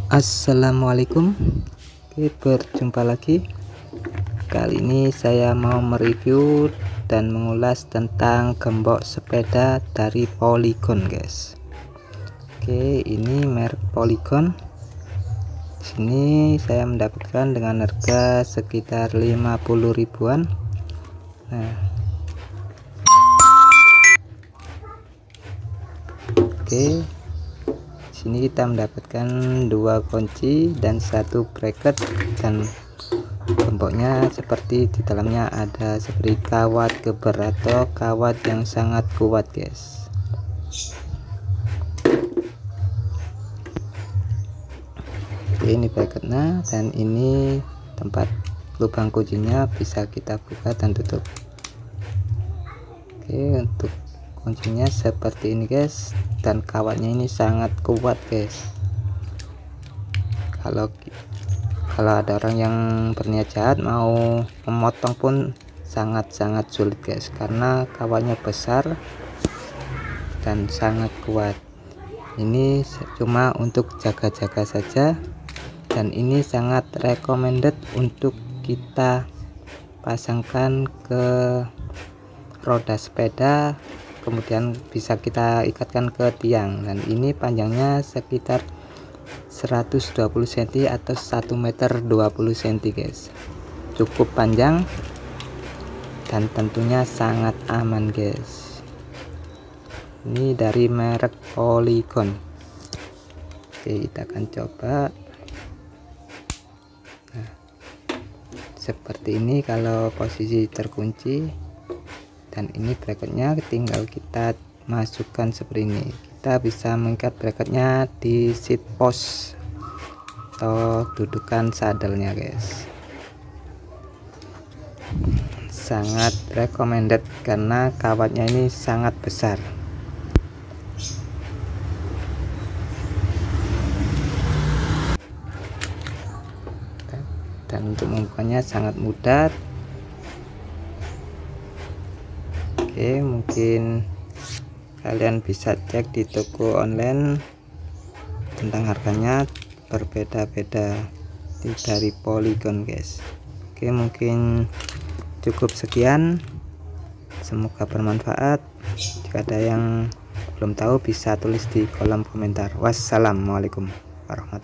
Assalamualaikum. Oke, berjumpa lagi. Kali ini saya mau mereview dan mengulas tentang gembok sepeda dari Polygon, guys. Oke, ini merek Polygon. Sini saya mendapatkan dengan harga sekitar 50 ribuan. Nah, oke, sini kita mendapatkan 2 kunci dan 1 bracket, dan gemboknya seperti di dalamnya ada seperti kawat geber atau kawat yang sangat kuat, guys. Oke, ini bracketnya, dan ini tempat lubang kuncinya, bisa kita buka dan tutup. Oke, untuk kuncinya seperti ini, guys, dan kawatnya ini sangat kuat, guys. Kalau ada orang yang berniat jahat mau memotong pun sangat-sangat sulit, guys, karena kawatnya besar dan sangat kuat. Ini cuma untuk jaga-jaga saja, dan ini sangat recommended untuk kita pasangkan ke roda sepeda, kemudian bisa kita ikatkan ke tiang. Dan ini panjangnya sekitar 120 cm atau 1 meter 20 cm, guys. Cukup panjang dan tentunya sangat aman, guys. Ini dari merek Polygon. Oke, kita akan coba. Nah, seperti ini kalau posisi terkunci. Dan ini bracketnya tinggal kita masukkan seperti ini. Kita bisa mengikat bracketnya di seat post atau dudukan sadelnya, guys. Sangat recommended karena kawatnya ini sangat besar. Dan untuk membukanya sangat mudah. Oke, mungkin kalian bisa cek di toko online tentang harganya, berbeda-beda dari Polygon, guys. Oke, mungkin cukup sekian, semoga bermanfaat. Jika ada yang belum tahu bisa tulis di kolom komentar. Wassalamualaikum warahmatullahi wabarakatuh.